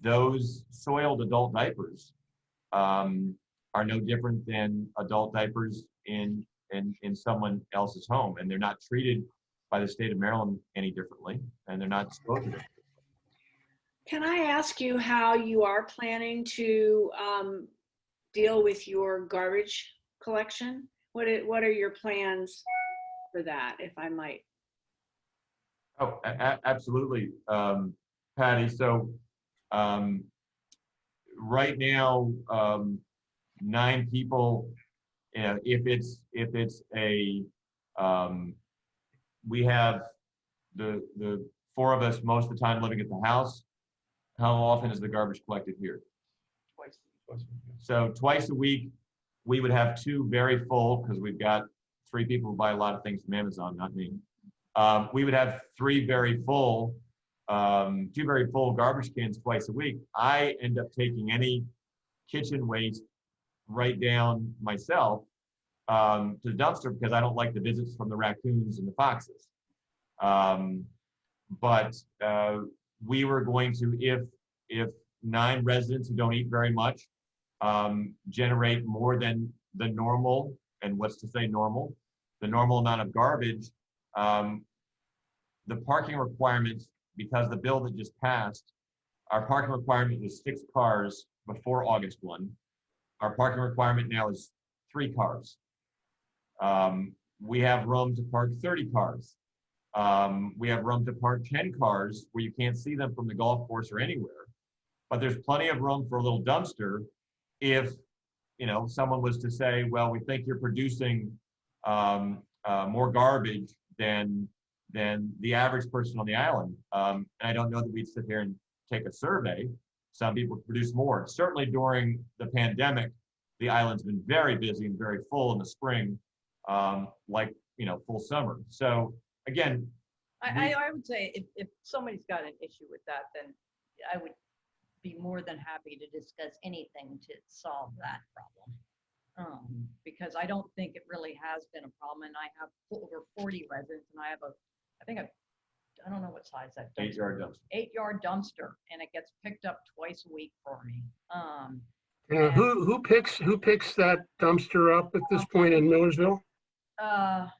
those soiled adult diapers are no different than adult diapers in someone else's home, and they're not treated by the state of Maryland any differently, and they're not disposed of. Can I ask you how you are planning to deal with your garbage collection? What are your plans for that, if I might? Oh, absolutely, Patty. So right now, 9 people. If it's a, we have the 4 of us most of the time living at the house. How often is the garbage collected here? Twice. So twice a week, we would have 2 very full, because we've got 3 people who buy a lot of things from Amazon, not me. We would have 3 very full, 2 very full garbage cans twice a week. I end up taking any kitchen waste right down myself to the dumpster, because I don't like the visits from the raccoons and the foxes. But we were going to, if 9 residents who don't eat very much generate more than the normal, and what's to say normal, the normal amount of garbage, the parking requirements, because the bill that just passed, our parking requirement was 6 cars before August 1. Our parking requirement now is 3 cars. We have room to park 30 cars. We have room to park 10 cars where you can't see them from the golf course or anywhere. But there's plenty of room for a little dumpster if, you know, someone was to say, well, we think you're producing more garbage than the average person on the island. And I don't know that we'd sit here and take a survey. Some people produce more. Certainly during the pandemic, the island's been very busy and very full in the spring, like, you know, full summer. So again, I would say if somebody's got an issue with that, then I would be more than happy to discuss anything to solve that problem. Because I don't think it really has been a problem. And I have over 40 residents, and I have I don't know what size that dumpster. 8-yard dumpster. 8-yard dumpster, and it gets picked up twice a week for me. Who picks that dumpster up at this point in Millersville? I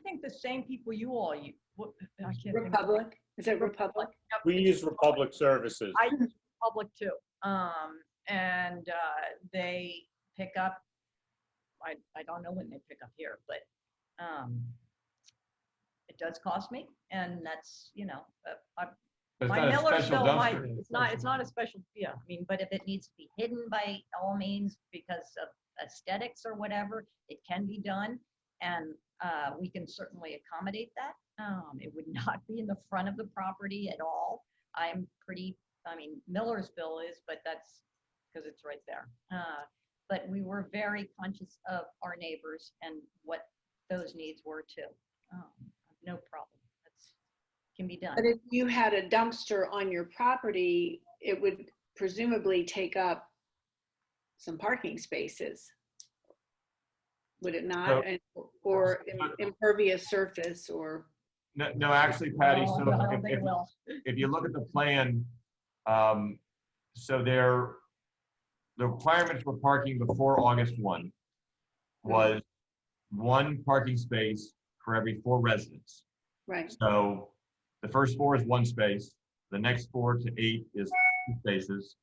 think the same people you all use. I can't Republic? Is it Republic? Yep. We use Republic Services. I use Republic too. And they pick up, I don't know when they pick up here, but it does cost me, and that's, you know, my Millersville, it's not a special, yeah, I mean, but if it needs to be hidden by all means because of aesthetics or whatever, it can be done, and we can certainly accommodate that. It would not be in the front of the property at all. I mean, Millersville is, but that's because it's right there. But we were very conscious of our neighbors and what those needs were too. No problem. Can be done. But if you had a dumpster on your property, it would presumably take up some parking spaces, would it not? Or impervious surface, or? No, actually, Patty. No, So I don't think it will. if you look at the plan, so the requirement for parking before August 1 was 1 parking space for every 4 residents. Right. So the first 4 is 1 space. The next 4 to 8 is 2 spaces.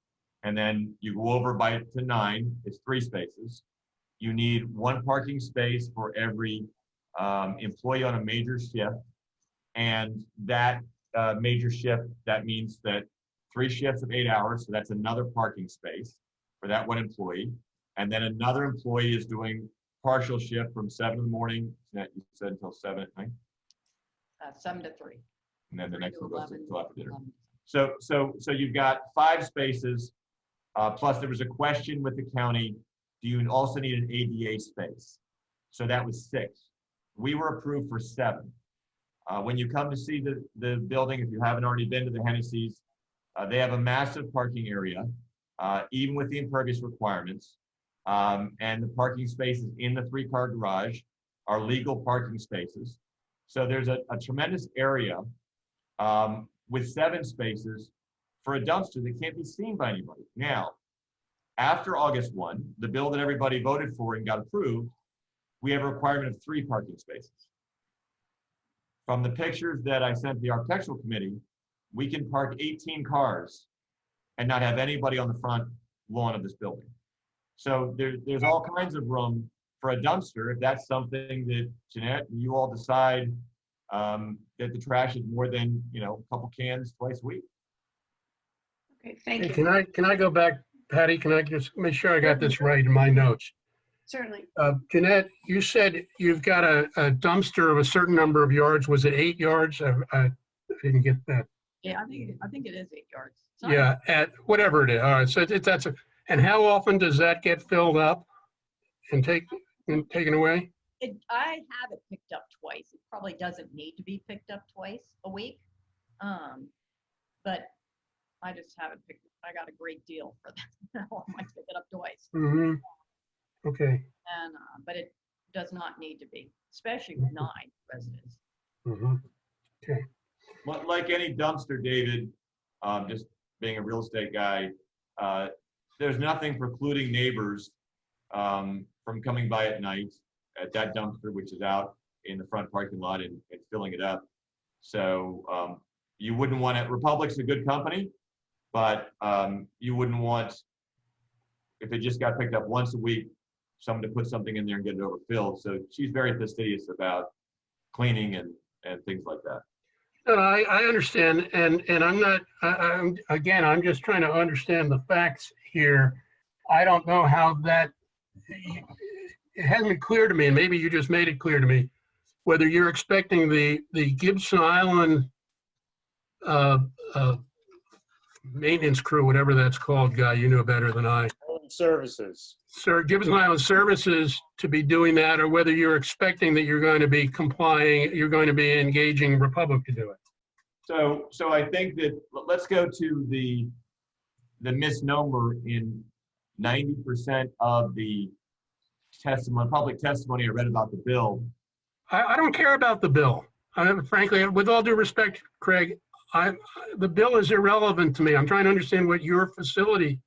And then you go over to 9, it's 3 spaces. You need 1 parking space for every employee on a major shift. And that major shift, that means that 3 shifts of 8 hours. So that's another parking space for that 1 employee. And then another employee is doing partial shift from 7 in the morning, you said, until 7 at night. 7 to 3. And then the next one goes 11, until after dinner. 11. So you've got 5 spaces, plus there was a question with the county, do you also need an ADA space? So that was 6. We were approved for 7. When you come to see the building, if you haven't already been to the Hennessy's, they have a massive parking area, even with the impervious requirements. And the parking spaces in the 3-car garage are legal parking spaces. So there's a tremendous area with 7 spaces for a dumpster that can't be seen by anybody. Now, after August 1, the bill that everybody voted for and got approved, we have a requirement of 3 parking spaces. From the pictures that I sent the architectural committee, we can park 18 cars and not have anybody on the front lawn of this building. So there's all kinds of room for a dumpster if that's something that, Jeanette, you all decide that the trash is more than, a couple cans twice a week. Okay, thank Hey, you. can I go back, Patty? Can I just make sure I got this right in my notes? Certainly. Jeanette, you said you've got a dumpster of a certain number of yards. Was it 8 yards? I didn't get that. Yeah, I think it is 8 yards. It's not- Yeah, at whatever it is. All right, so and how often does that get filled up and taken away? I have it picked up twice. It probably doesn't need to be picked up twice a week. But I just haven't I got a great deal for that. I might pick it up twice. Mm-hmm. Okay. And, but it does not need to be, especially with 9 residents. Mm-hmm. Okay. Like any dumpster, David, just being a real estate guy, there's nothing precluding neighbors from coming by at night at that dumpster, which is out in the front parking lot and filling it up. So you wouldn't want it. Republic's a good company, but you wouldn't want, if it just got picked up once a week, someone to put something in there and get it overfilled. So she's very fastidious about cleaning and things like that. No, I understand, and I'm not. I'm just trying to understand the facts here. I don't know how that. It hasn't been clear to me, and maybe you just made it clear to me, whether you're expecting the Gibson Island maintenance crew, whatever that's called, Guy, you know better than I. Services. Sir, Gibson Island Services to be doing that, or whether you're expecting that you're going to be complying, you're going to be engaging Republic to do it. So I think that let's go to the misnomer in 90% of the testimony, public testimony I read about the bill. I don't care about the bill. Frankly, with all due respect, Craig, the bill is irrelevant to me. I'm trying to understand what your facility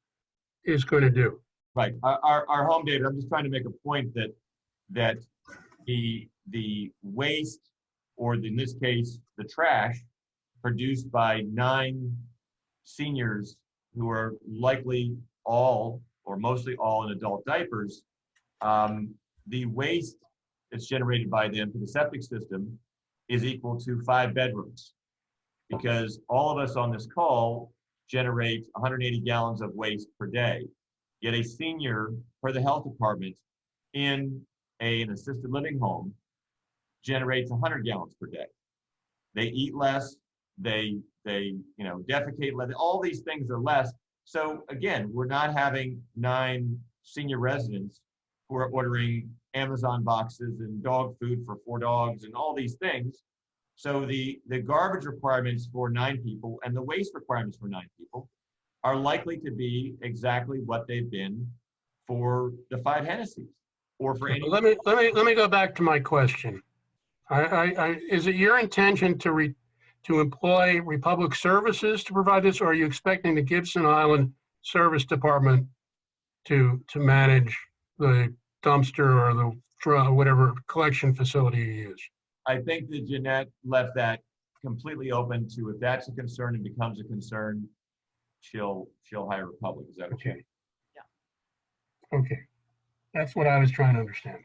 is going to do. Right. Our home, David, I'm just trying to make a point that the waste, or in this case, the trash produced by 9 seniors who are likely all or mostly all in adult diapers, the waste that's generated by them for the septic system is equal to 5 bedrooms, because all of us on this call generate 180 gallons of waste per day. Yet a senior for the health department in an assisted living home generates 100 gallons per day. They eat less, they defecate less, all these things are less. So again, we're not having 9 senior residents who are ordering Amazon boxes and dog food for 4 dogs and all these things. So the garbage requirements for 9 people and the waste requirements for 9 people are likely to be exactly what they've been for the 5 Hennessy's or for any. Let me go back to my question. Is it your intention to employ Republic Services to provide this, or are you expecting the Gibson Island Service Department to manage the dumpster or the whatever collection facility you use? I think that Jeanette left that completely open to, if that's a concern and becomes a concern, she'll hire Republic. Is that okay? Yeah. Okay. That's what I was trying to understand.